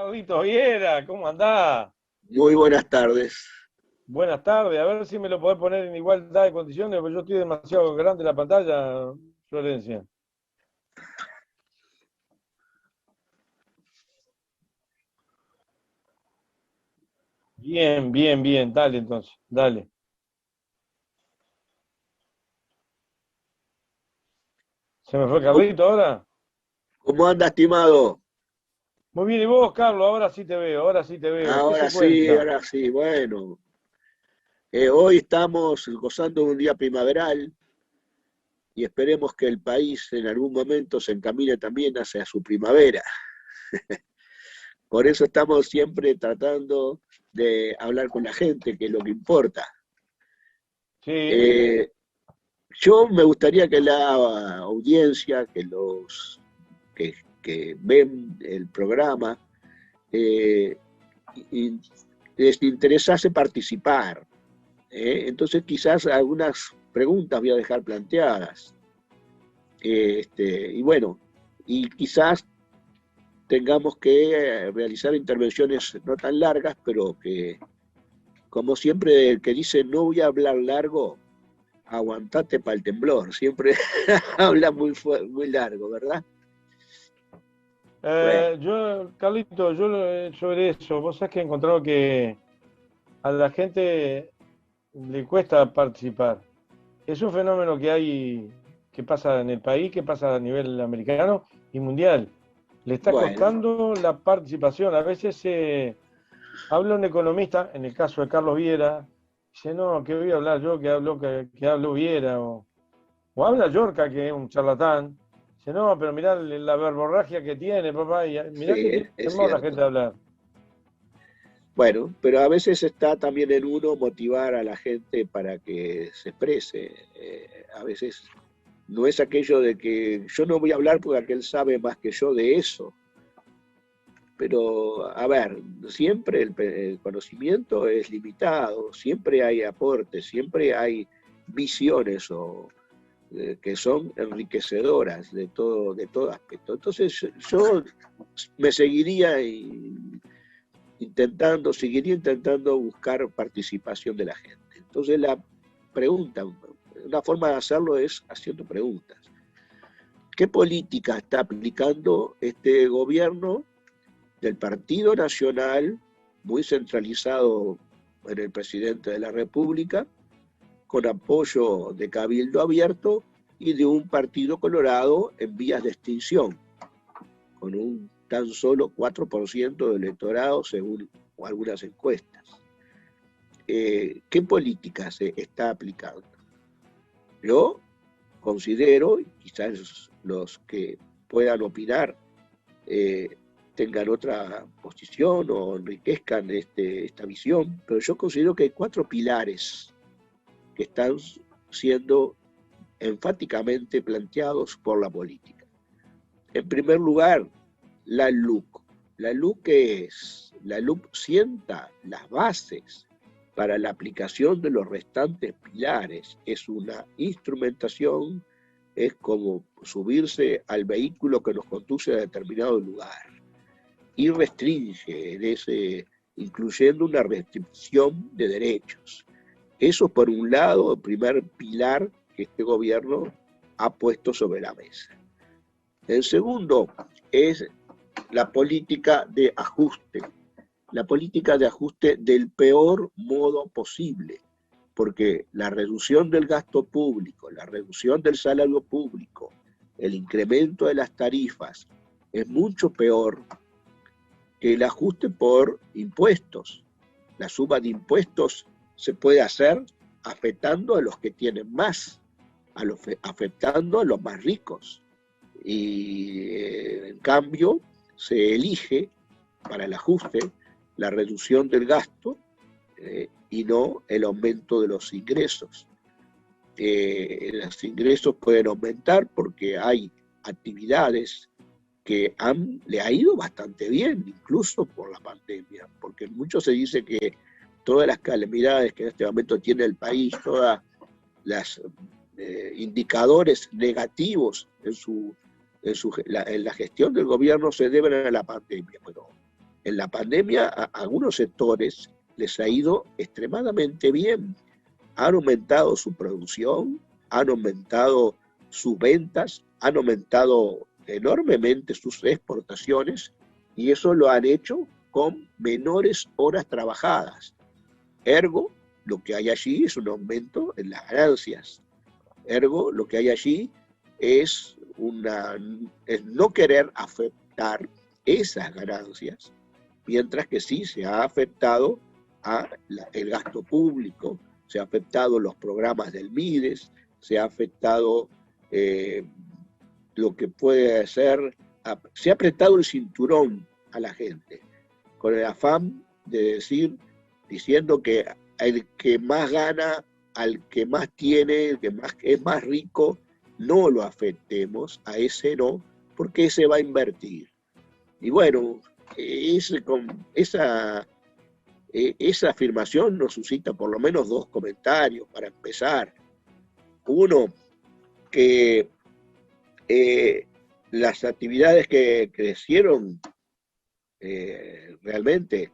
Carlito Viera, ¿cómo andás? Muy buenas tardes. Buenas tardes, a ver si me lo podés poner en igualdad de condiciones, porque yo estoy demasiado grande la pantalla, Florencia. Bien, bien, bien, dale entonces, dale. ¿Se me fue Carlito ahora? ¿Cómo anda, estimado? Muy bien, ¿y vos, Carlos? Ahora sí te veo, ahora sí te veo. ¿Qué Ahora se sí, cuenta? ahora sí. Bueno, hoy estamos gozando de un día primaveral y esperemos que el país en algún momento se encamine también hacia su primavera. Por eso estamos siempre tratando de hablar con la gente, que es lo que importa. Sí, Eh, yo me gustaría que la audiencia, que, que ven el programa, eh, y les interesase participar. Entonces quizás algunas preguntas voy a dejar planteadas. Y bueno, y quizás tengamos que realizar intervenciones no tan largas, pero que, como siempre, el que dice no voy a hablar largo, aguantate para el temblor. Siempre habla muy largo, ¿verdad? Bueno, Carlito, sobre eso, vos sabés que he encontrado que a la gente le cuesta participar. Es un fenómeno que hay, que pasa en el país, que pasa a nivel americano y mundial. Le está bueno, costando la participación. A veces habla un economista, en el caso de Carlos Viera, dice, no, que voy a hablar yo, que hablo Viera, o habla Yorca, que es un charlatán. Dice, no, pero mirá la verborragia que tiene, papá, y mirá que sí, tiene es temor la gente cierto. a hablar. Bueno, pero a veces está también en uno motivar a la gente para que se exprese. A veces no es aquello de que yo no voy a hablar porque aquel sabe más que yo de eso. Pero, a ver, siempre el conocimiento es limitado, siempre hay aportes, siempre hay visiones que son enriquecedoras de todo aspecto. Entonces, yo me seguiría intentando buscar participación de la gente. Entonces, la pregunta, una forma de hacerlo es haciendo preguntas. ¿Qué política está aplicando este gobierno del Partido Nacional, muy centralizado en el presidente de la República, con apoyo de Cabildo Abierto y de un Partido Colorado en vías de extinción, con un tan solo 4% del electorado según algunas encuestas? ¿Qué política se está aplicando? Yo considero, y quizás los que puedan opinar eh, tengan otra posición o enriquezcan esta visión, pero yo considero que hay cuatro pilares que están siendo enfáticamente planteados por la política. En primer lugar, la LUC. ¿La LUC qué es? La LUC sienta las bases para la aplicación de los restantes pilares. Es una instrumentación, es como subirse al vehículo que nos conduce a determinado lugar y restringe, incluyendo una restricción de derechos. Eso por un lado, el primer pilar que este gobierno ha puesto sobre la mesa. El segundo es la política de ajuste del peor modo posible, porque la reducción del gasto público, la reducción del salario público, el incremento de las tarifas es mucho peor que el ajuste por impuestos. La suma de impuestos se puede hacer afectando a los que tienen más, afectando a los más ricos. Y en cambio se elige para el ajuste la reducción del gasto y no el aumento de los ingresos. Los ingresos pueden aumentar porque hay actividades que le ha ido bastante bien, incluso por la pandemia, porque mucho se dice que todas las calamidades que en este momento tiene el país, todas las indicadores negativos en la gestión del gobierno se deben a la pandemia. Bueno, En la pandemia a algunos sectores les ha ido extremadamente bien. Han aumentado su producción, han aumentado sus ventas, han aumentado enormemente sus exportaciones y eso lo han hecho con menores horas trabajadas. Ergo, lo que hay allí es un aumento en las ganancias. Ergo, lo que hay allí es no querer afectar esas ganancias, mientras que sí se ha afectado el gasto público, se ha afectado los programas del MIDES, se ha afectado lo que puede ser, se ha apretado el cinturón a la gente, con el afán de diciendo que el que más gana, al que más tiene, el que más, es más rico, no lo afectemos, a ese no, porque ese va a invertir. Y bueno, esa afirmación nos suscita por lo menos dos comentarios para empezar. Uno, que las actividades que crecieron realmente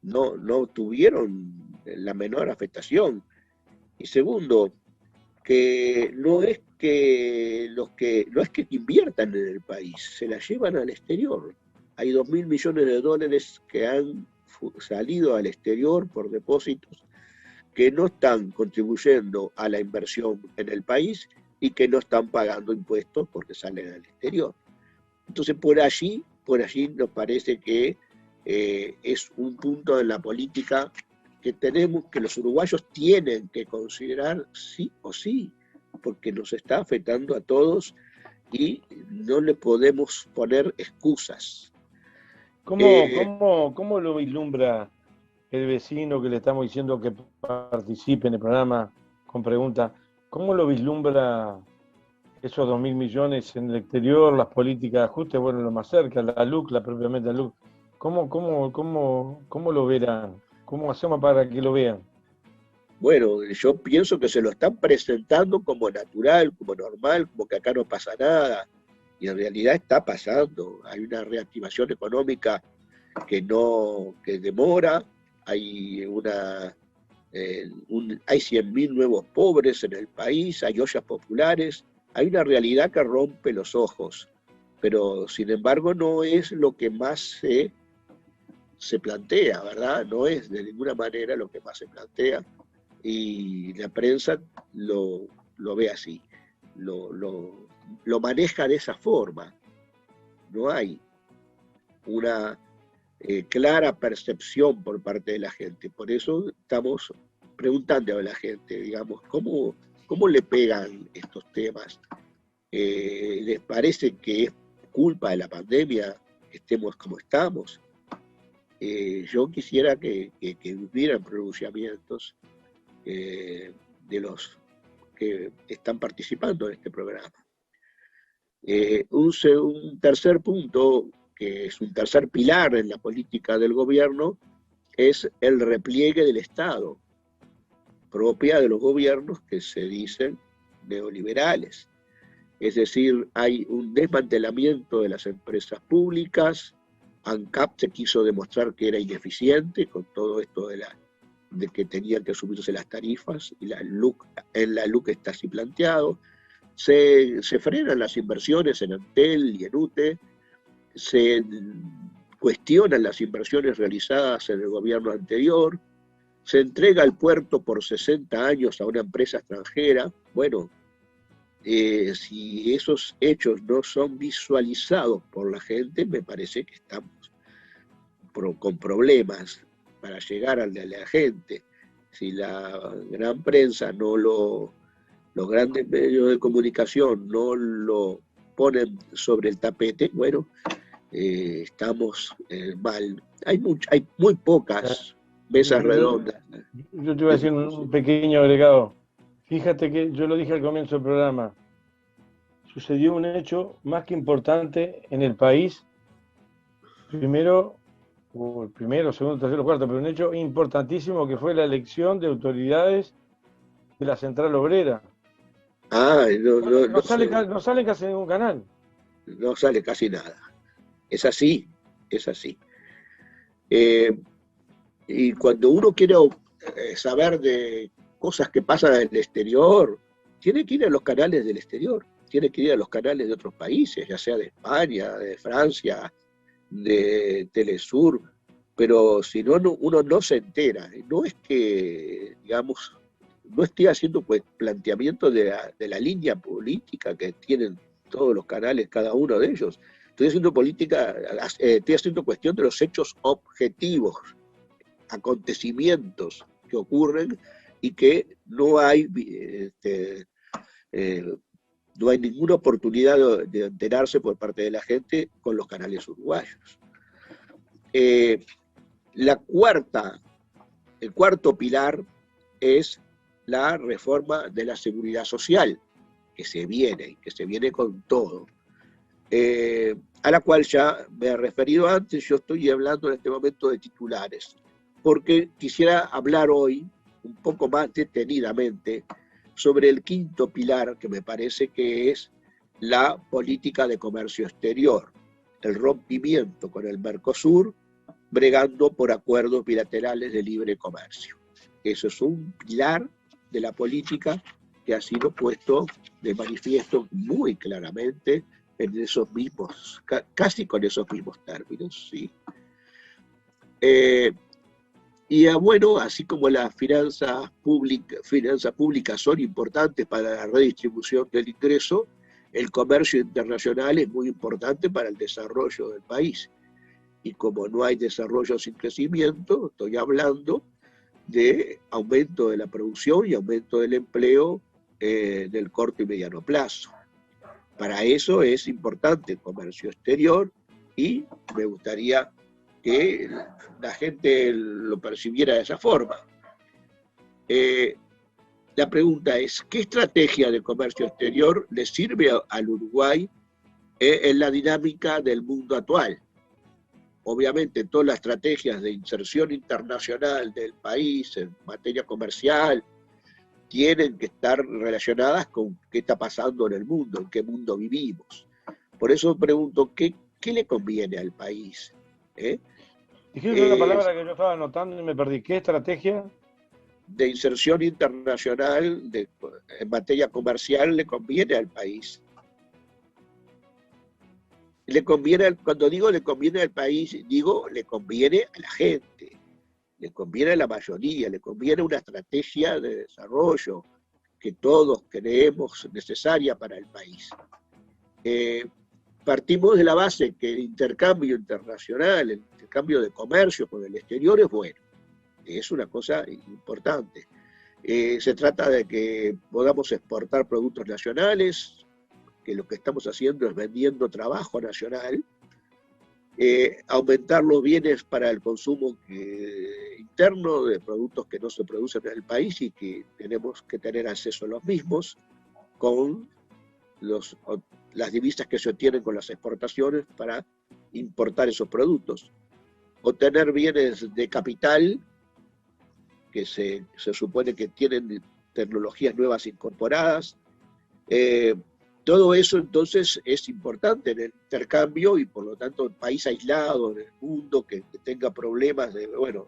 no tuvieron la menor afectación. Y segundo, que no es que inviertan en el país, se la llevan al exterior. Hay 2.000 millones de dólares que han salido al exterior por depósitos que no están contribuyendo a la inversión en el país y que no están pagando impuestos porque salen al exterior. Entonces por allí nos parece que es un punto en la política que los uruguayos tienen que considerar sí o sí, porque nos está afectando a todos y no le podemos poner excusas. ¿Cómo lo vislumbra el vecino que le estamos diciendo que participe en el programa con preguntas? ¿Cómo lo vislumbra esos 2.000 millones en el exterior, las políticas de ajuste, bueno, lo más cerca, la LUC, propiamente la LUC? ¿Cómo lo verán? ¿Cómo hacemos para que lo vean? Bueno, yo pienso que se lo están presentando como natural, como normal, como que acá no pasa nada. Y en realidad está pasando. Hay una reactivación económica que demora, hay 100.000 nuevos pobres en el país, hay ollas populares, hay una realidad que rompe los ojos, pero sin embargo no es lo que más se plantea, ¿verdad? No es de ninguna manera lo que más se plantea y la prensa lo ve así, lo maneja de esa forma. No hay una clara percepción por parte de la gente. Por eso estamos preguntando a la gente, digamos, ¿cómo le pegan estos temas? ¿Les parece que es culpa de la pandemia que estemos como estamos? Yo quisiera que hubieran pronunciamientos de los que están participando en este programa. Un tercer punto, que es un tercer pilar en la política del gobierno, es el repliegue del Estado, propia de los gobiernos que se dicen neoliberales. Es decir, hay un desmantelamiento de las empresas públicas. ANCAP se quiso demostrar que era ineficiente con todo esto de que tenían que subirse las tarifas, y en la LUC está así planteado. Se frenan las inversiones en Antel y en UTE, se cuestionan las inversiones realizadas en el gobierno anterior, se entrega el puerto por 60 años a una empresa extranjera. Bueno, si esos hechos no son visualizados por la gente, me parece que estamos con problemas para llegar al de la gente. Si la gran prensa los grandes medios de comunicación no lo ponen sobre el tapete, bueno, estamos mal. Hay muy pocas mesas redondas. Yo te voy a decir un pequeño agregado. Fíjate que yo lo dije al comienzo del programa. Sucedió un hecho más que importante en el país. Primero, segundo, tercero, cuarto, pero un hecho importantísimo que fue la elección de autoridades de la Central Obrera. No sale casi ningún canal. No sale casi nada. Es así, es así. Eh, y cuando uno quiere saber de cosas que pasan en el exterior, tiene que ir a los canales del exterior, tiene que ir a los canales de otros países, ya sea de España, de Francia, de Telesur, pero si no, uno no se entera. No es que, digamos, no estoy haciendo pues, planteamiento de la línea política que tienen todos los canales, cada uno de ellos. Estoy haciendo política, estoy haciendo cuestión de los hechos objetivos, acontecimientos que ocurren y que no hay, eh, no hay ninguna oportunidad de enterarse por parte de la gente con los canales uruguayos. La cuarta, el cuarto pilar es la reforma de la seguridad social, que se viene con todo, a la cual ya me he referido antes. Yo estoy hablando en este momento de titulares, porque quisiera hablar hoy un poco más detenidamente sobre el quinto pilar, que me parece que es la política de comercio exterior, el rompimiento con el Mercosur, bregando por acuerdos bilaterales de libre comercio. Eso es un pilar de la política que ha sido puesto de manifiesto muy claramente en esos mismos, casi con esos mismos términos, ¿sí? Y bueno, así como las finanzas públicas son importantes para la redistribución del ingreso, el comercio internacional es muy importante para el desarrollo del país. Y como no hay desarrollo sin crecimiento, estoy hablando de aumento de la producción y aumento del empleo del corto y mediano plazo. Para eso es importante el comercio exterior y me gustaría que la gente lo percibiera de esa forma. La pregunta es, ¿qué estrategia de comercio exterior le sirve al Uruguay en la dinámica del mundo actual? Obviamente todas las estrategias de inserción internacional del país en materia comercial tienen que estar relacionadas con qué está pasando en el mundo, en qué mundo vivimos. Por eso pregunto, ¿qué le conviene al país? Dijiste una palabra que yo estaba anotando y me perdí. ¿Qué estrategia? De inserción internacional en materia comercial le conviene al país. Le conviene, cuando digo le conviene al país, digo le conviene a la gente, le conviene a la mayoría, le conviene una estrategia de desarrollo que todos creemos necesaria para el país. Partimos de la base que el intercambio internacional, el intercambio de comercio con el exterior es bueno, es una cosa importante. Se trata de que podamos exportar productos nacionales, que lo que estamos haciendo es vendiendo trabajo nacional, aumentar los bienes para el consumo interno de productos que no se producen en el país y que tenemos que tener acceso a los mismos con las divisas que se obtienen con las exportaciones para importar esos productos. Obtener bienes de capital que se supone que tienen tecnologías nuevas incorporadas. Todo eso entonces es importante en el intercambio y por lo tanto el país aislado en el mundo que tenga problemas bueno,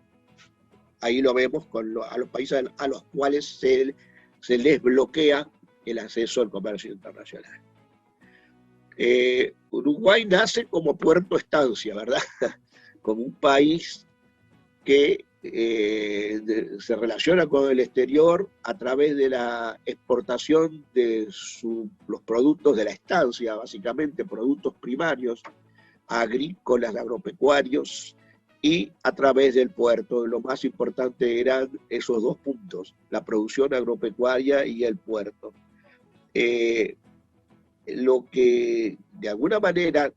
ahí lo vemos a los países a los cuales se les bloquea el acceso al comercio internacional. Uruguay nace como puerto estancia, ¿verdad? Como un país que se relaciona con el exterior a través de la exportación de los productos de la estancia, básicamente productos primarios, agrícolas, agropecuarios, y a través del puerto. Lo más importante eran esos dos puntos, la producción agropecuaria y el puerto. Lo que de alguna manera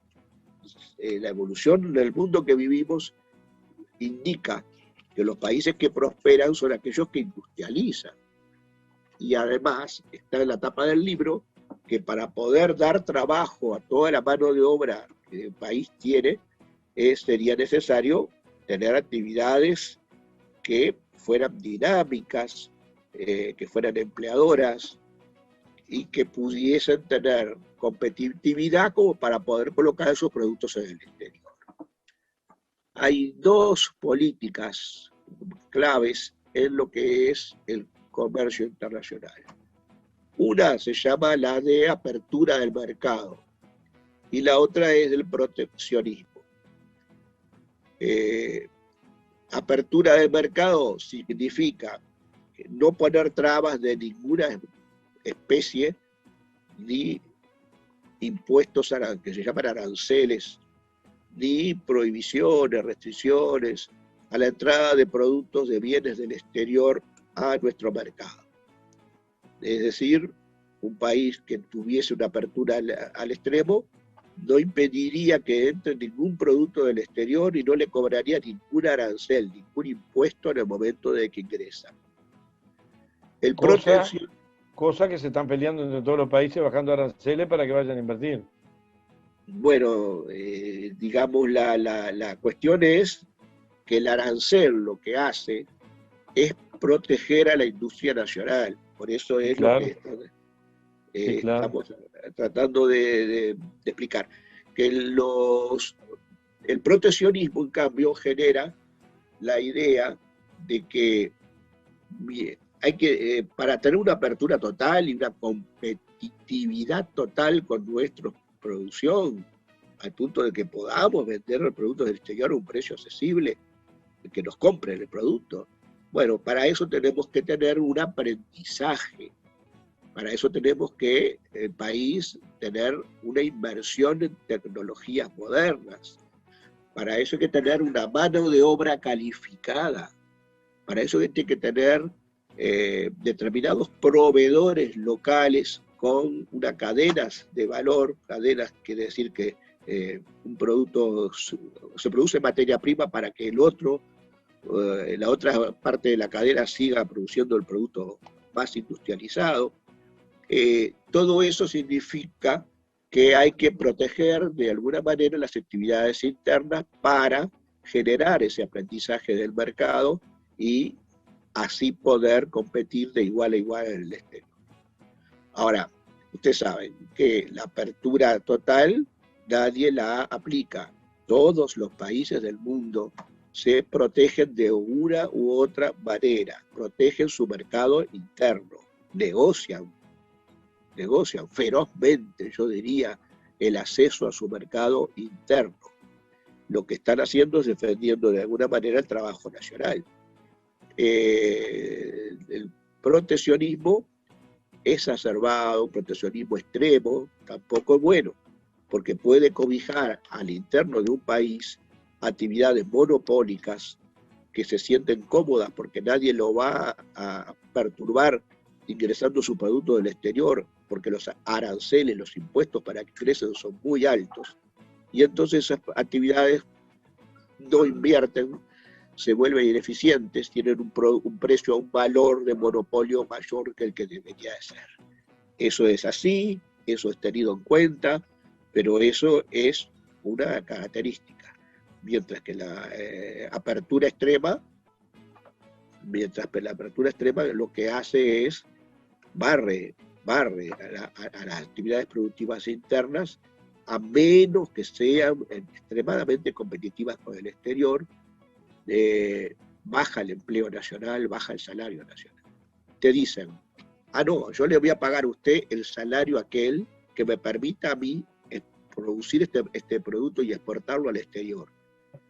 la evolución del mundo que vivimos indica que los países que prosperan son aquellos que industrializan. Y además está en la tapa del libro que para poder dar trabajo a toda la mano de obra que el país tiene, sería necesario tener actividades que fueran dinámicas, que fueran empleadoras y que pudiesen tener competitividad como para poder colocar esos productos en el exterior. hay dos políticas claves en lo que es el comercio internacional. Una se llama la de apertura del mercado y la otra es el proteccionismo. Apertura del mercado significa no poner trabas de ninguna especie ni impuestos que se llaman aranceles, ni prohibiciones, restricciones a la entrada de productos de bienes del exterior a nuestro mercado. Es decir, un país que tuviese una apertura al extremo no impediría que entre ningún producto del exterior y no le cobraría ningún arancel, ningún impuesto en el momento de que ingresa. El cosa que se están peleando entre todos los países bajando aranceles para que vayan a invertir. Bueno, digamos, la cuestión es que el arancel lo que hace es proteger a la industria nacional. Por eso es claro. Lo que estamos tratando de explicar. Que el proteccionismo, en cambio, genera la idea de que hay que, para tener una apertura total y una competitividad total con nuestra producción, al punto de que podamos vender productos del exterior a un precio accesible, que nos compren el producto. Bueno, para eso tenemos que tener un aprendizaje. Para eso tenemos que el país tener una inversión en tecnologías modernas. Para eso hay que tener una mano de obra calificada. Para eso hay que tener determinados proveedores locales con unas cadenas de valor. Cadenas quiere decir que un producto se produce materia prima para que el otro, la otra parte de la cadena siga produciendo el producto más industrializado. Todo eso significa que hay que proteger de alguna manera las actividades internas para generar ese aprendizaje del mercado y así poder competir de igual a igual en el exterior. Ahora, ustedes saben que la apertura total nadie la aplica. Todos los países del mundo se protegen de una u otra manera, protegen su mercado interno, negocian ferozmente, yo diría, el acceso a su mercado interno. Lo que están haciendo es defendiendo de alguna manera el trabajo nacional. El proteccionismo exacerbado, un proteccionismo extremo, tampoco es bueno, porque puede cobijar al interno de un país actividades monopólicas que se sienten cómodas porque nadie lo va a perturbar ingresando su producto del exterior, porque los aranceles, los impuestos para que ingresen son muy altos. Y entonces esas actividades no invierten, se vuelven ineficientes, tienen un precio, un valor de monopolio mayor que el que debería de ser. Eso es así, eso es tenido en cuenta, pero eso es una característica. Mientras que la apertura extrema lo que hace es barre a las actividades productivas internas, a menos que sean extremadamente competitivas con el exterior, baja el empleo nacional, baja el salario nacional. Te dicen, no, yo le voy a pagar a usted el salario aquel que me permita a mí producir este producto y exportarlo al exterior.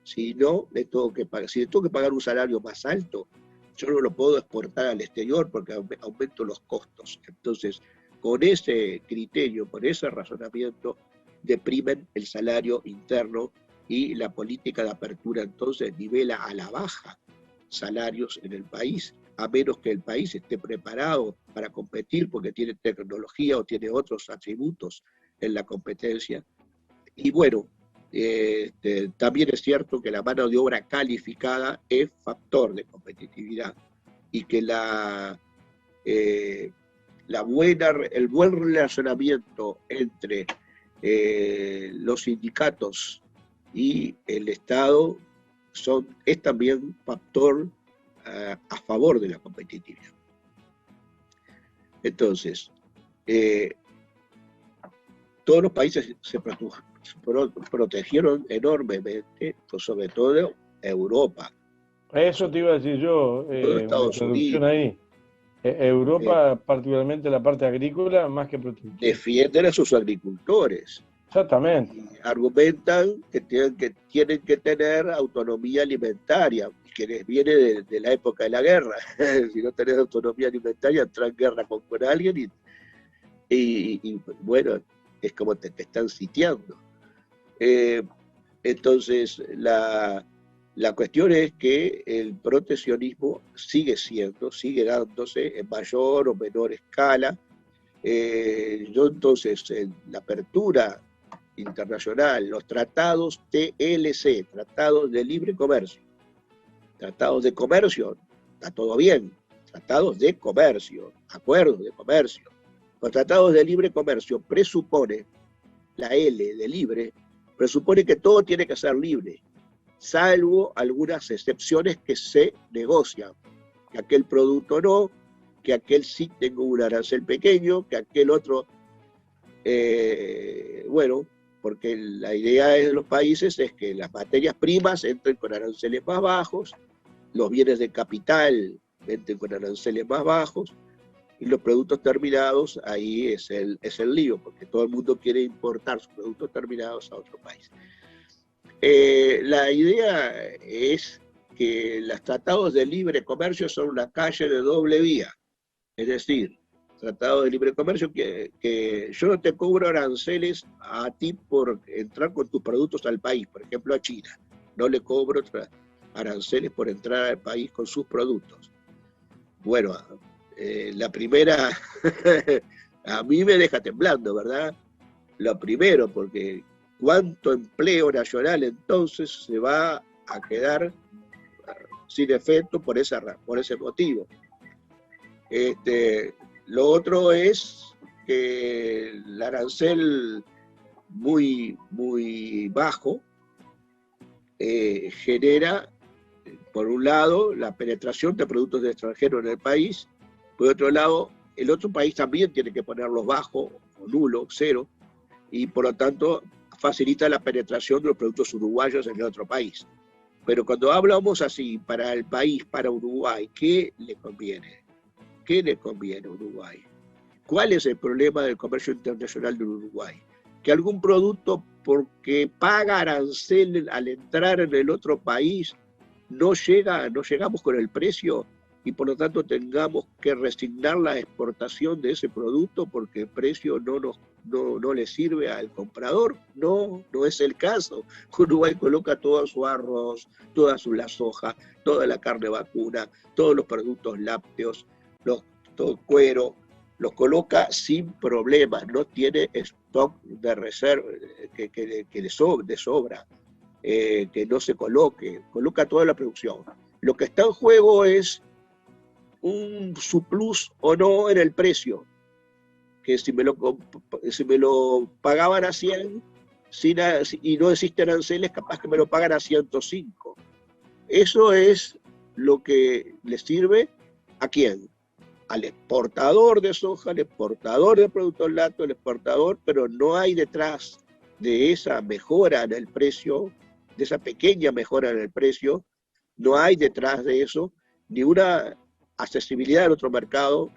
Si no, le tengo que pagar un salario más alto, yo no lo puedo exportar al exterior porque aumento los costos. Entonces, con ese criterio, con ese razonamiento, deprimen el salario interno y la política de apertura entonces nivela a la baja salarios en el país, a menos que el país esté preparado para competir porque tiene tecnología o tiene otros atributos en la competencia. Y bueno, también es cierto que la mano de obra calificada es factor de competitividad y que el buen relacionamiento entre los sindicatos y el Estado es también factor a favor de la todos los países se protegieron enormemente, pues sobre todo Europa, Eso te iba a decir yo, todo una Estados introducción Unidos. ahí. eh, Europa, particularmente la parte agrícola, más que protegida. Defienden a sus agricultores Exactamente. y argumentan que tienen que tener autonomía alimentaria, que les viene de la época de la guerra. Si no tenés autonomía alimentaria, entras en guerra con alguien y bueno, es como te están sitiando. Eh, entonces, la cuestión es que el proteccionismo sigue dándose en mayor o menor escala. Yo entonces, en la apertura internacional, los tratados TLC, tratados de libre comercio, tratados de comercio, está todo bien, tratados de comercio, acuerdos de comercio. Los tratados de libre comercio presupone, la L de libre, presupone que todo tiene que ser libre, salvo algunas excepciones que se negocian, que aquel producto no, que aquel sí tenga un arancel pequeño, que aquel otro, bueno, porque la idea de los países es que las materias primas entren con aranceles más bajos, los bienes de capital entren con aranceles más bajos, y los productos terminados, ahí es el lío, porque todo el mundo quiere importar sus productos terminados a otro país. La idea es que los tratados de libre comercio son una calle de doble vía, es decir, tratados de libre comercio que yo no te cobro aranceles a ti por entrar con tus productos al país, por ejemplo a China, no le cobro aranceles por entrar al país con sus productos. Bueno, la primera a mí me deja temblando, ¿verdad? Lo primero, porque cuánto empleo nacional entonces se va a quedar sin efecto por ese motivo. Lo otro es que el arancel muy, muy bajo genera, por un lado, la penetración de productos de extranjeros en el país, por otro lado, el otro país también tiene que ponerlos bajo, o nulo, cero, y por lo tanto facilita la penetración de los productos uruguayos en el otro país. Pero cuando hablamos así, para el país, para Uruguay, ¿qué le conviene? ¿Qué le conviene a Uruguay? ¿Cuál es el problema del comercio internacional de Uruguay? Que algún producto, porque paga arancel al entrar en el otro país, no llegamos con el precio y por lo tanto tengamos que resignar la exportación de ese producto porque el precio no le sirve al comprador. No es el caso. Uruguay coloca todo su arroz, toda la soja, toda la carne vacuna, todos los productos lácteos, todo el cuero, los coloca sin problemas, no tiene stock de reserva que de sobra, que no se coloca toda la producción. Lo que está en juego es un surplus o no en el precio, que si me lo pagaban a 100 y no existen aranceles, capaz que me lo pagan a 105. Eso es lo que le sirve ¿a quién? Al exportador de soja, al exportador de productos lácteos, al exportador, pero no hay detrás de esa mejora en el precio, de esa pequeña mejora en el precio, no hay detrás de eso ni una accesibilidad al otro mercado,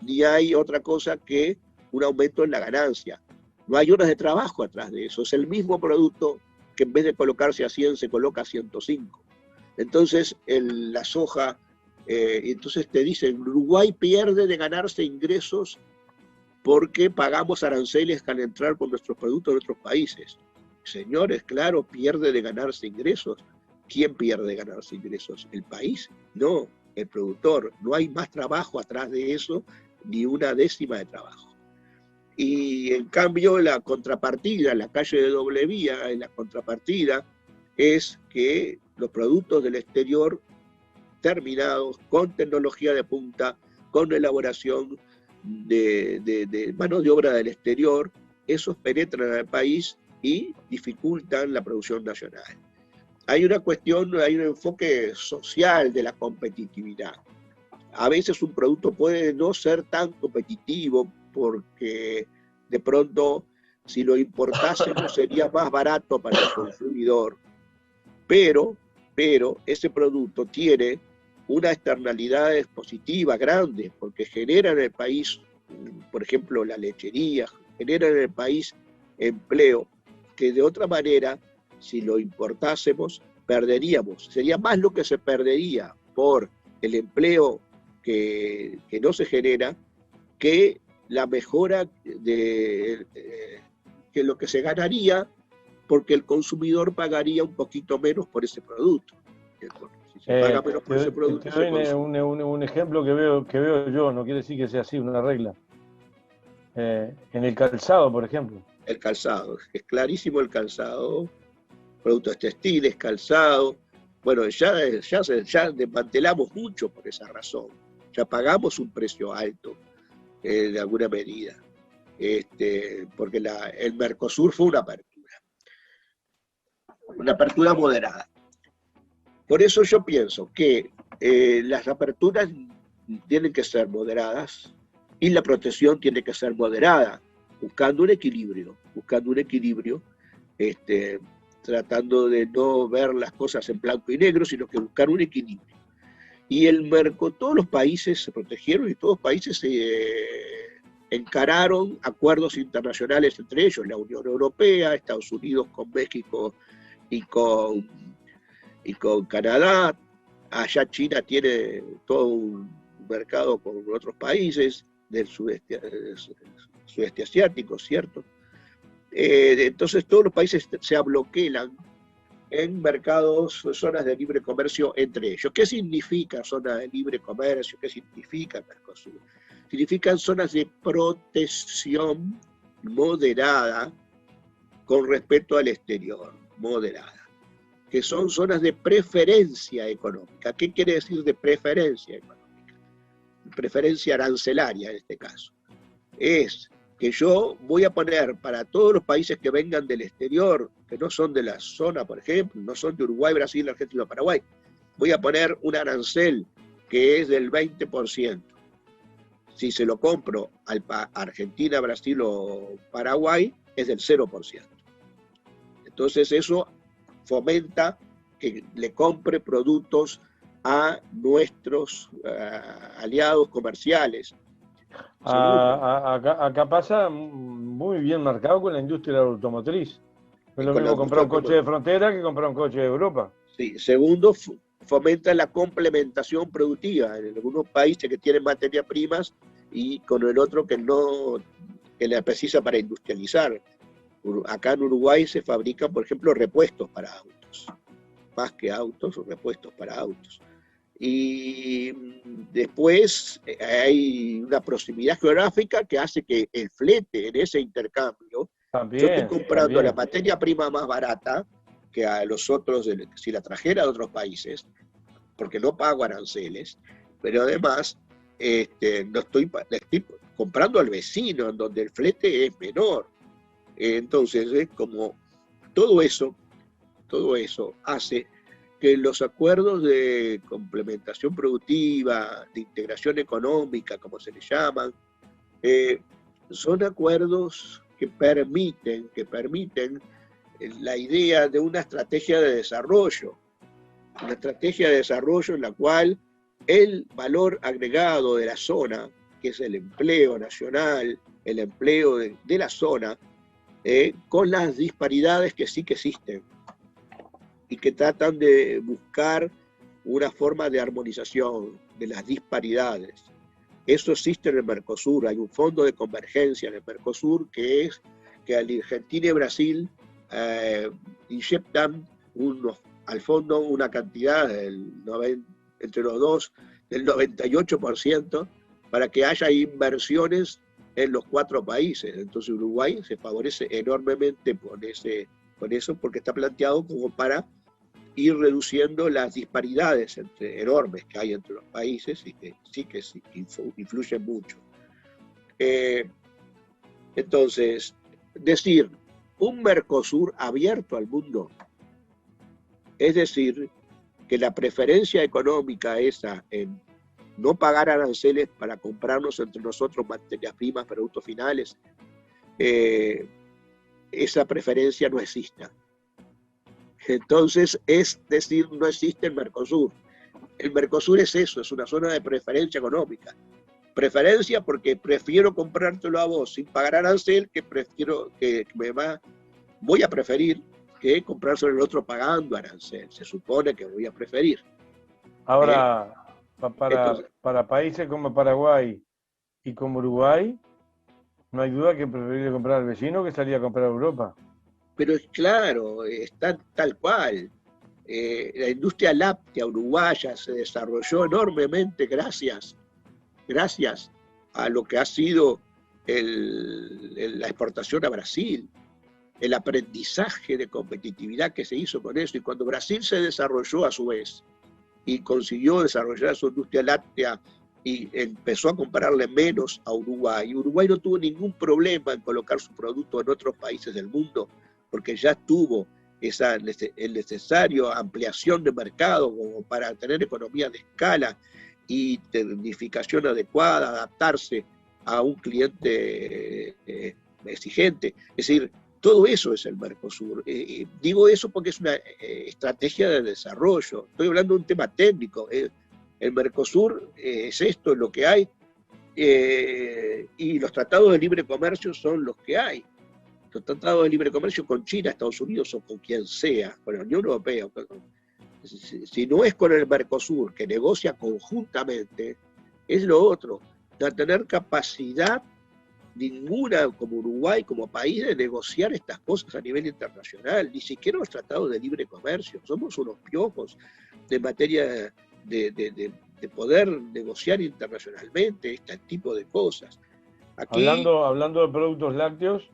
ni hay otra cosa que un aumento en la ganancia. No hay horas de trabajo atrás de eso, es el mismo producto que en vez de colocarse a 100 se coloca a 105. Entonces la soja, entonces te dicen, Uruguay pierde de ganarse ingresos porque pagamos aranceles al entrar con nuestros productos de otros países. Señores, claro, pierde de ganarse ingresos. ¿Quién pierde de ganarse ingresos? ¿El país? No, el productor. No hay más trabajo atrás de eso, ni una décima de trabajo. Y en cambio la contrapartida, la calle de doble vía, en la contrapartida es que los productos del exterior terminados, con tecnología de punta, con elaboración de mano de obra del exterior, esos penetran al país y dificultan la producción nacional. Hay una cuestión, hay un enfoque social de la competitividad. A veces un producto puede no ser tan competitivo porque de pronto si lo importásemos sería más barato para el consumidor, pero ese producto tiene unas externalidades positivas grandes, porque genera en el país, por ejemplo, la lechería, genera en el país empleo, que de otra manera, si lo importásemos, perderíamos. Sería más lo que se perdería por el empleo que no se genera, que la mejora que lo que se ganaría, porque el consumidor pagaría un poquito menos por ese producto. Si se paga menos por ese producto, te doy un ejemplo que veo yo, no quiere decir que sea así, una regla. En el calzado, por ejemplo. El calzado, es clarísimo el calzado, productos textiles, calzado. Bueno, ya desmantelamos mucho por esa razón. Ya pagamos un precio alto, de alguna medida. Porque el Mercosur fue una apertura moderada. Por eso yo pienso que las aperturas tienen que ser moderadas y la protección tiene que ser moderada, buscando un equilibrio, tratando de no ver las cosas en blanco y negro, sino que buscar un equilibrio. Y todos los países se protegieron y todos los países encararon acuerdos internacionales entre ellos, la Unión Europea, Estados Unidos con México y con Canadá. Allá China tiene todo un mercado con otros países del sudeste asiático, ¿cierto? Entonces todos los países se abloquelan en mercados, zonas de libre comercio entre ellos. ¿Qué significa zona de libre comercio? ¿Qué significa Mercosur? Significan zonas de protección moderada con respecto al exterior, moderada, que son zonas de preferencia económica. ¿Qué quiere decir de preferencia económica? Preferencia arancelaria en este caso. Es que yo voy a poner para todos los países que vengan del exterior, que no son de la zona, por ejemplo, no son de Uruguay, Brasil, Argentina o Paraguay, voy a poner un arancel que es del 20%. Si se lo compro a Argentina, Brasil o Paraguay, es del 0%. Entonces eso fomenta que le compre productos a nuestros aliados comerciales. Acá pasa muy bien marcado con la industria automotriz. No es lo mismo comprar un coche de frontera que comprar un coche de Europa. Sí. Segundo, fomenta la complementación productiva en algunos países que tienen materias primas y con el otro que la precisa para industrializar. Acá en Uruguay se fabrican, por ejemplo, repuestos para autos. Más que autos, repuestos para autos. Y después hay una proximidad geográfica que hace que el flete en ese intercambio, yo estoy comprando la materia prima más barata que a los otros, si la trajera de otros países, porque no pago aranceles, pero además no estoy comprando al vecino, en donde el flete es menor. Entonces, como todo eso hace que los acuerdos de complementación productiva, de integración económica, como se les llaman, son acuerdos que permiten la idea de una estrategia de desarrollo en la cual el valor agregado de la zona, que es el empleo nacional, el empleo de la zona, con las disparidades que sí que existen, y que tratan de buscar una forma de armonización de las disparidades. Eso existe en el Mercosur, hay un fondo de convergencia en el Mercosur que es que Argentina y Brasil inyectan al fondo una cantidad entre los dos del 98% para que haya inversiones en los 4 países. Entonces Uruguay se favorece enormemente con eso porque está planteado como para ir reduciendo las disparidades enormes que hay entre los países y que sí influyen mucho. Entonces, decir un Mercosur abierto al mundo, es decir, que la preferencia económica esa en no pagar aranceles para comprarnos entre nosotros materias primas, productos finales, esa preferencia no exista. Entonces, es decir, no existe el Mercosur. El Mercosur es eso, es una zona de preferencia económica. Preferencia porque prefiero comprártelo a vos sin pagar arancel, que voy a preferir que comprárselo al otro pagando arancel. Se supone que voy a preferir. Ahora, Entonces, para países como Paraguay y como Uruguay, no hay duda que preferiría comprar al vecino que salir a comprar a Europa. pero es claro, está tal cual. La industria láctea uruguaya se desarrolló enormemente gracias a lo que ha sido la exportación a Brasil, el aprendizaje de competitividad que se hizo con eso. Y cuando Brasil se desarrolló a su vez y consiguió desarrollar su industria láctea y empezó a comprarle menos a Uruguay, Uruguay no tuvo ningún problema en colocar su producto en otros países del mundo, porque ya tuvo el necesario ampliación de mercado como para tener economía de escala y tecnificación adecuada, adaptarse a un cliente exigente. Es decir, todo eso es el Mercosur. Digo eso porque es una estrategia de desarrollo. Estoy hablando de un tema técnico. El Mercosur es esto, es lo que hay, y los tratados de libre comercio son los que hay. Los tratados de libre comercio con China, Estados Unidos o con quien sea, con la Unión Europea. Si no es con el Mercosur, que negocia conjuntamente, es lo otro, de tener capacidad ninguna como Uruguay, como país, de negociar estas cosas a nivel internacional, ni siquiera los tratados de libre comercio. Somos unos piojos de materia de poder negociar internacionalmente este tipo de cosas. Aquí, Hablando de productos lácteos,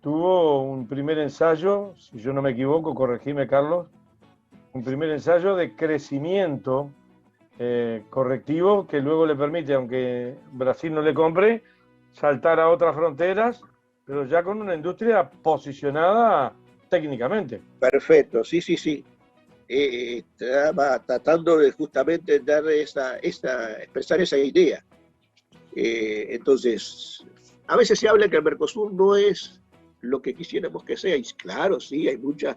tuvo un primer ensayo, si yo no me equivoco, corregime Carlos, un primer ensayo de crecimiento correctivo que luego le permite, aunque Brasil no le compre, saltar a otras fronteras, pero ya con una industria posicionada técnicamente. perfecto, sí, sí, sí. Estaba tratando de justamente dar expresar esa idea. Entonces, a veces se habla que el Mercosur no es lo que quisiéramos que sea, y claro, sí, hay muchas,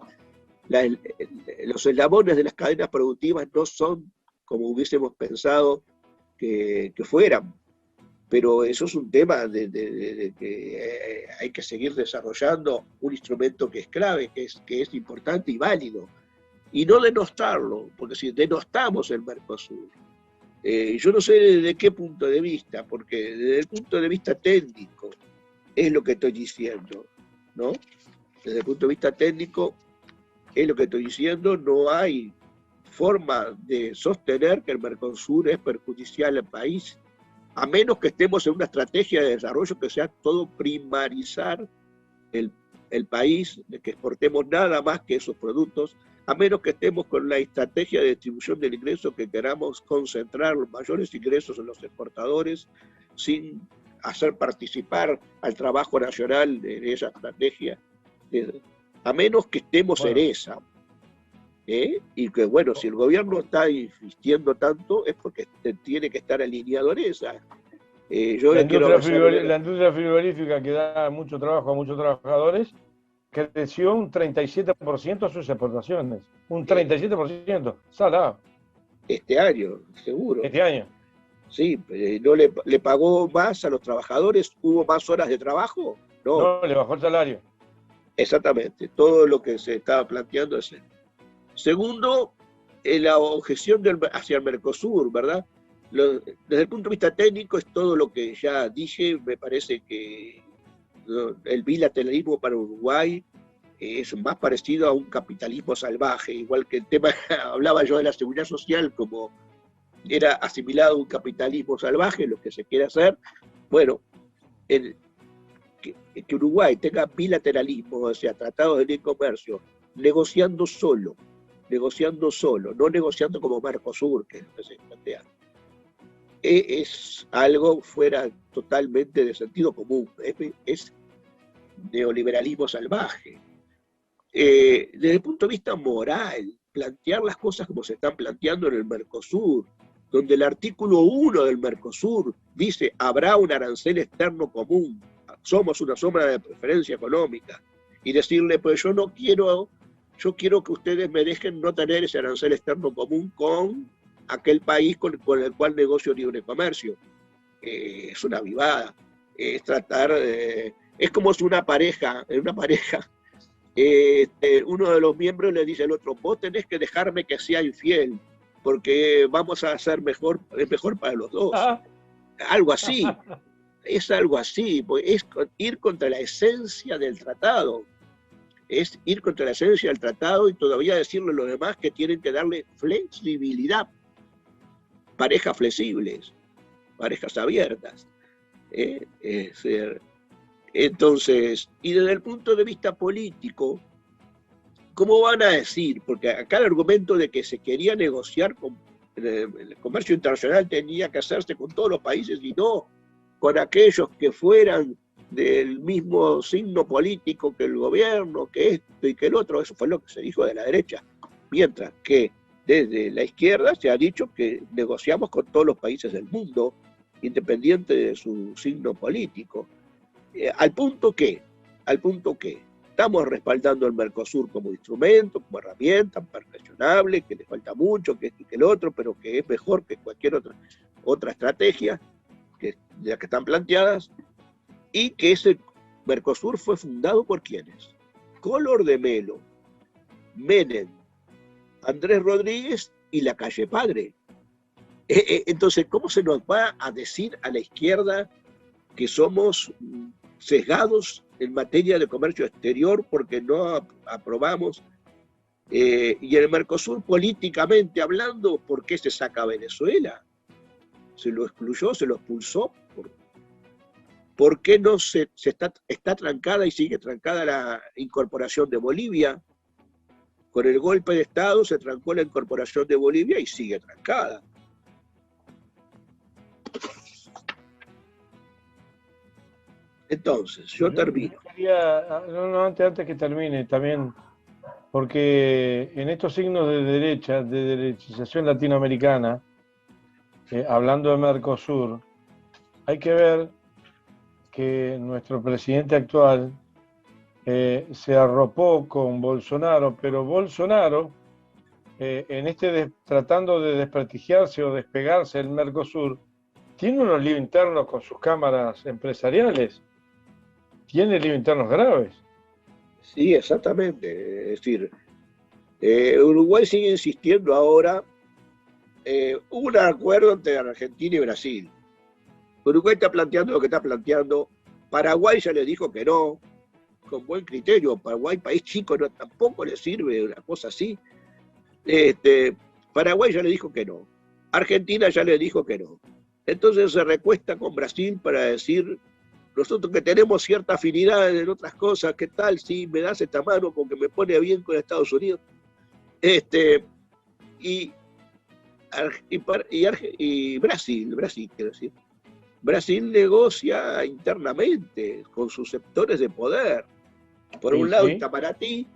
los eslabones de las cadenas productivas no son como hubiésemos pensado que fueran, pero eso es un tema de que hay que seguir desarrollando un instrumento que es clave, que es importante y válido, y no denostarlo, porque si denostamos el Mercosur, yo no sé desde qué punto de vista, porque desde el punto de vista técnico es lo que estoy diciendo, ¿no? Desde el punto de vista técnico es lo que estoy diciendo, no hay forma de sostener que el Mercosur es perjudicial al país, a menos que estemos en una estrategia de desarrollo que sea todo primarizar el país, de que exportemos nada más que esos productos, a menos que estemos con la estrategia de distribución del ingreso que queramos concentrar los mayores ingresos en los exportadores sin hacer participar al trabajo nacional en esa estrategia, a menos que estemos en esa. Y que bueno, si el gobierno está insistiendo tanto es porque tiene que estar alineado en esa. La industria frigorífica que da mucho trabajo a muchos trabajadores creció un 37% sus exportaciones. Un 37%. Salado. Este año, seguro. Este año. Sí, ¿no le pagó más a los trabajadores? ¿Hubo más horas de trabajo? No. No, le bajó el salario. Exactamente. Todo lo que se estaba planteando es eso. Segundo, la objeción hacia el Mercosur, ¿verdad? Desde el punto de vista técnico es todo lo que ya dije. Me parece que el bilateralismo para Uruguay es más parecido a un capitalismo salvaje, igual que el tema, hablaba yo de la seguridad social, como era asimilado a un capitalismo salvaje, lo que se quiere hacer. Bueno, que Uruguay tenga bilateralismo, o sea, tratados de libre comercio, negociando solo, no negociando como Mercosur, que es lo que se plantea, es algo fuera totalmente de sentido común, es neoliberalismo salvaje. Desde el punto de vista moral, plantear las cosas como se están planteando en el Mercosur, donde el artículo 1 del Mercosur dice habrá un arancel externo común, somos una zona de preferencia económica, y decirle, pues yo quiero que ustedes me dejen no tener ese arancel externo común con aquel país con el cual negocio libre comercio. Es una vivada. Es tratar, es como si en una pareja, uno de los miembros le dice al otro, vos tenés que dejarme que sea infiel, porque vamos a hacer es mejor para los dos. Algo así, es algo así, es ir contra la esencia del tratado. Es ir contra la esencia del tratado y todavía decirle a los demás que tienen que darle flexibilidad. Parejas flexibles, parejas abiertas. Entonces, y desde el punto de vista político, ¿cómo van a decir? Porque acá el argumento de que se quería negociar con el comercio internacional tenía que hacerse con todos los países y no con aquellos que fueran del mismo signo político que el gobierno, que esto y que el otro. Eso fue lo que se dijo de la derecha. Mientras que desde la izquierda se ha dicho que negociamos con todos los países del mundo, independiente de su signo político. Al punto que estamos respaldando al Mercosur como instrumento, como herramienta perfeccionable, que le falta mucho, que esto y que el otro, pero que es mejor que cualquier otra estrategia de las que están planteadas, y que ese Mercosur fue fundado por ¿quiénes? Collor de Mello, Menem, Andrés Rodríguez y Lacalle Padre. Entonces, ¿cómo se nos va a decir a la izquierda que somos sesgados en materia de comercio exterior porque no aprobamos? Y en el Mercosur, políticamente hablando, ¿por qué se saca a Venezuela? ¿Se lo excluyó, se lo expulsó? ¿Por qué no está trancada y sigue trancada la incorporación de Bolivia? Con el golpe de Estado se trancó la incorporación de Bolivia y sigue trancada. Entonces, yo termino. Antes que termine, también, porque en estos signos de derechización latinoamericana, hablando de Mercosur, hay que ver que nuestro presidente actual se arropó con Bolsonaro, pero Bolsonaro, tratando de desprestigiarse o despegarse del Mercosur, tiene unos líos internos con sus cámaras empresariales, tiene líos internos graves. Sí, exactamente. Es decir, Uruguay sigue insistiendo ahora. Hubo un acuerdo entre Argentina y Brasil. Uruguay está planteando lo que está planteando. Paraguay ya le dijo que no, con buen criterio. Paraguay, país chico, no, tampoco le sirve una cosa así. Paraguay ya le dijo que no. Argentina ya le dijo que no. Entonces se recuesta con Brasil para decir, nosotros que tenemos cierta afinidad en otras cosas, ¿qué tal si me das esta mano porque me pone bien con Estados Unidos? Y Brasil, quiero decir. Brasil negocia internamente con sus sectores de poder. Por un lado, Itamaraty,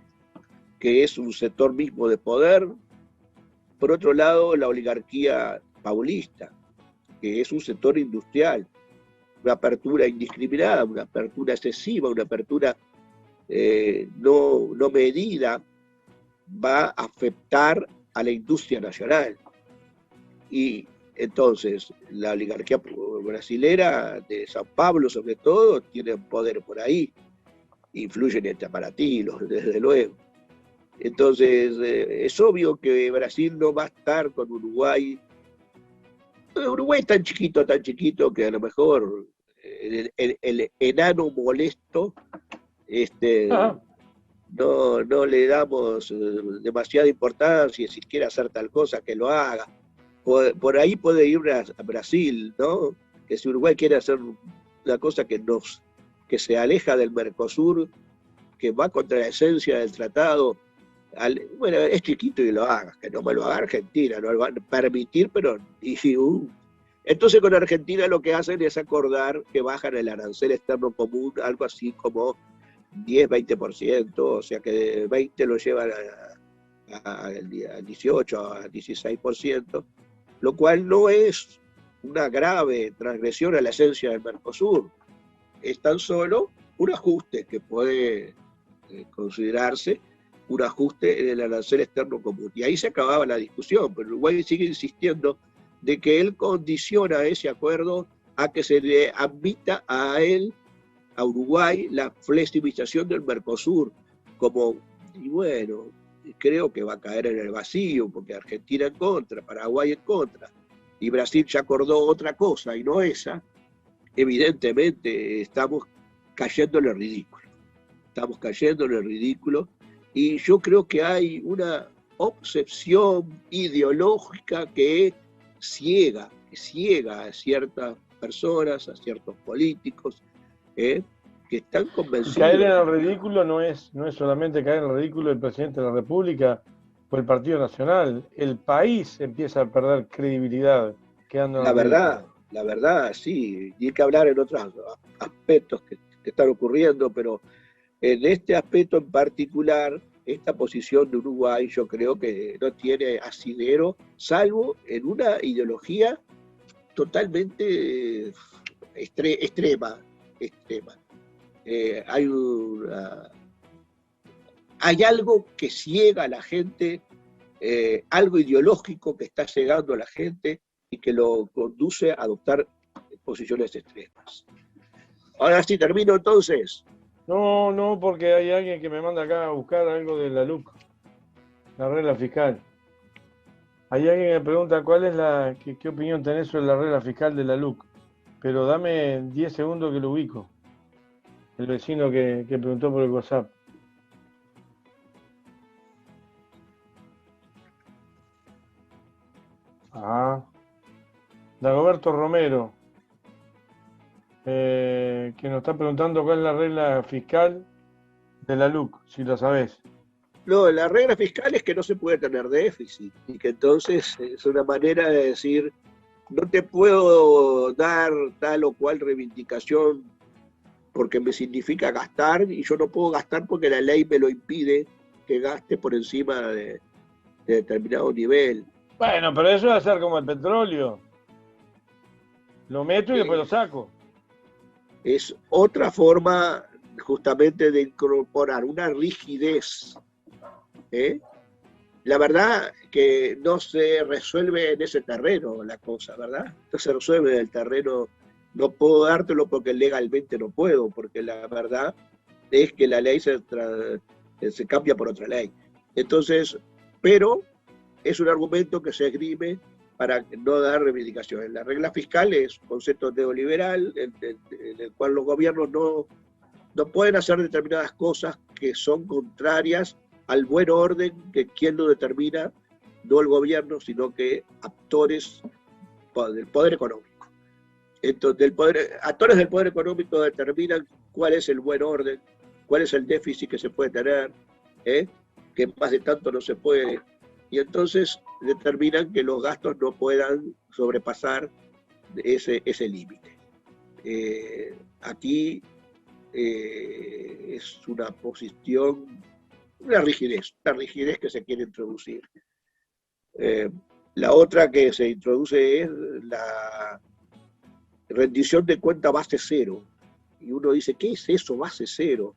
que es un sector mismo de poder. Por otro lado, la oligarquía paulista, que es un sector industrial. Una apertura indiscriminada, una apertura excesiva, una apertura no medida, va a afectar a la industria nacional. Y entonces la oligarquía brasilera de Sao Paulo, sobre todo, tiene poder por ahí, influyen en Itamaraty, desde luego. Entonces es obvio que Brasil no va a estar con Uruguay. Uruguay es tan chiquito que a lo mejor el enano molesto no le damos demasiada importancia. Si quiere hacer tal cosa, que lo haga. Por ahí puede ir a Brasil, ¿no? Que si Uruguay quiere hacer una cosa que se aleja del Mercosur, que va contra la esencia del tratado, bueno, es chiquito y lo haga, que no me lo haga Argentina, no lo van a permitir, pero... Entonces con Argentina lo que hacen es acordar que bajan el arancel externo común, algo así como 10-20%, o sea que de 20 lo llevan al 18, al 16%, lo cual no es una grave transgresión a la esencia del Mercosur, es tan solo un ajuste que puede considerarse un ajuste en el arancel externo común. Y ahí se acababa la discusión, pero Uruguay sigue insistiendo de que él condiciona ese acuerdo a que se le admita a él, a Uruguay, la flexibilización del Mercosur, como, y bueno, creo que va a caer en el vacío, porque Argentina en contra, Paraguay en contra, y Brasil ya acordó otra cosa y no esa. Evidentemente estamos cayendo en el ridículo. Estamos cayendo en el ridículo, y yo creo que hay una obsesión ideológica que ciega a ciertas personas, a ciertos políticos, que están convencidos. Y caer en el ridículo no es solamente caer en el ridículo del presidente de la República o el Partido Nacional. El país empieza a perder credibilidad quedando en el ridículo. La verdad, sí, y hay que hablar en otros aspectos que están ocurriendo, pero en este aspecto en particular, esta posición de Uruguay yo creo que no tiene asidero, salvo en una ideología totalmente extrema. Hay algo que ciega a la gente, algo ideológico que está cegando a la gente y que lo conduce a adoptar posiciones extremas. Ahora sí, termino entonces. No, porque hay alguien que me manda acá a buscar algo de la LUC, la regla fiscal. Hay alguien que me pregunta qué opinión tenés sobre la regla fiscal de la LUC, pero dame 10 segundos que lo ubico. El vecino que preguntó por el WhatsApp. Dagoberto Romero, que nos está preguntando cuál es la regla fiscal de la LUC, si lo sabés. No, la regla fiscal es que no se puede tener déficit, y que entonces es una manera de decir, no te puedo dar tal o cual reivindicación porque me significa gastar, y yo no puedo gastar porque la ley me lo impide que gaste por encima de determinado nivel. Bueno, pero eso va a ser como el petróleo. Lo meto y después lo saco. Es otra forma justamente de incorporar una rigidez. La verdad que no se resuelve en ese terreno la cosa, ¿verdad? No se resuelve en el terreno, no puedo dártelo porque legalmente no puedo, porque la verdad es que la ley se cambia por otra ley. Entonces, pero es un argumento que se esgrime para no dar reivindicaciones. La regla fiscal es un concepto neoliberal en el cual los gobiernos no pueden hacer determinadas cosas que son contrarias al buen orden, que quien lo determina, no el gobierno, sino que actores del poder económico. Entonces, actores del poder económico determinan cuál es el buen orden, cuál es el déficit que se puede tener, que más de tanto no se puede, y entonces determinan que los gastos no puedan sobrepasar ese límite. Aquí es una posición, una rigidez que se quiere introducir. La otra que se introduce es la rendición de cuenta base cero. Y uno dice, ¿qué es eso, base cero?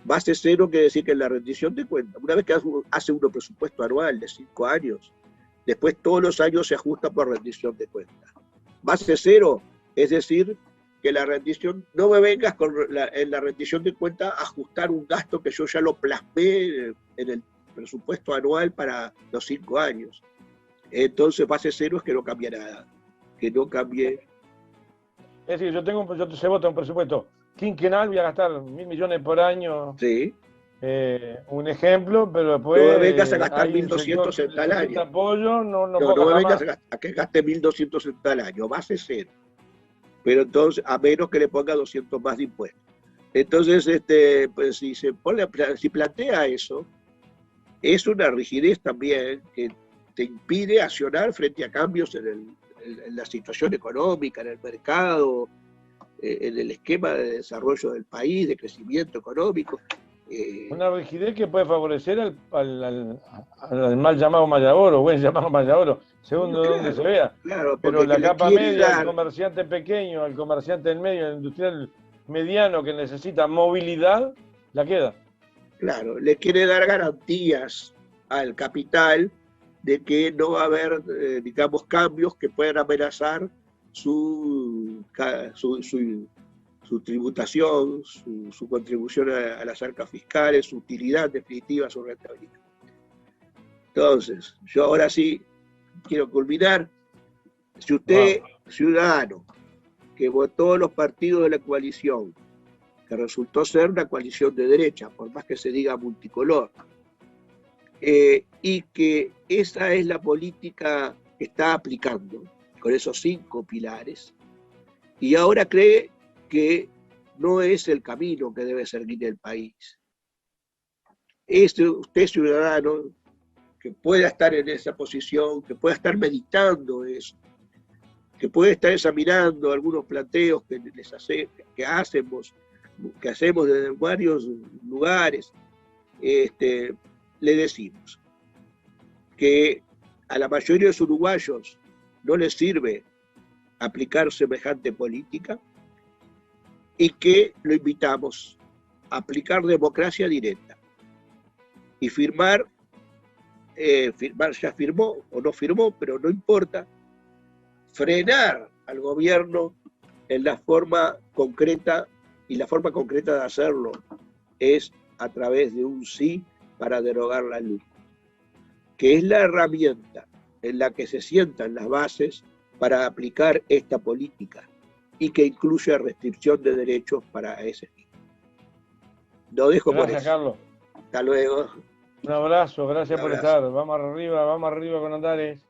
Base cero quiere decir que la rendición de cuenta, una vez que hace uno presupuesto anual de 5 años, después todos los años se ajusta por rendición de cuenta. Base cero es decir, que la rendición, no me vengas en la rendición de cuenta a ajustar un gasto que yo ya lo plasmé en el presupuesto anual para los 5 años. Entonces base cero es que no cambie nada, que no cambie. Es decir, se vota un presupuesto quinquenal, voy a gastar 1.000 millones por año. Sí. Un ejemplo, pero después. No me vengas a gastar 1.200 en tal año. Apoyo, no me vengas a que gaste 1.200 en tal año, base cero. Pero entonces, a menos que le ponga 200 más de impuestos. Entonces, pues, si plantea eso, es una rigidez también que te impide accionar frente a cambios en la situación económica, en el mercado, en el esquema de desarrollo del país, de crecimiento económico. Una rigidez que puede favorecer al mal llamado Mayaboro, buen llamado Mayaboro, según donde se vea. Claro, pero la capa media, el comerciante pequeño, el comerciante del medio, el industrial mediano que necesita movilidad, la queda. Claro, le quiere dar garantías al capital de que no va a haber, digamos, cambios que puedan amenazar su, su tributación, su contribución a las arcas fiscales, su utilidad definitiva, su rentabilidad. Entonces, yo ahora sí quiero culminar. Si usted, ciudadano, que votó los partidos de la coalición, que resultó ser una coalición de derecha, por más que se diga multicolor, y que esa es la política que está aplicando, con esos 5 pilares, y ahora cree que no es el camino que debe seguir el país. Usted, ciudadano, que pueda estar en esa posición, que pueda estar meditando eso, que puede estar examinando algunos planteos que hacemos desde varios lugares, le decimos que a la mayoría de los uruguayos no les sirve aplicar semejante política y que lo invitamos a aplicar democracia directa y firmar ya firmó o no firmó, pero no importa, frenar al gobierno en la forma concreta, y la forma concreta de hacerlo es a través de un sí para derogar la ley, que es la herramienta en la que se sientan las bases para aplicar esta política y que incluye restricción de derechos para ese fin. Lo dejo por eso. Gracias, Carlos. Hasta luego. Un abrazo, gracias por estar. Vamos arriba con Andares.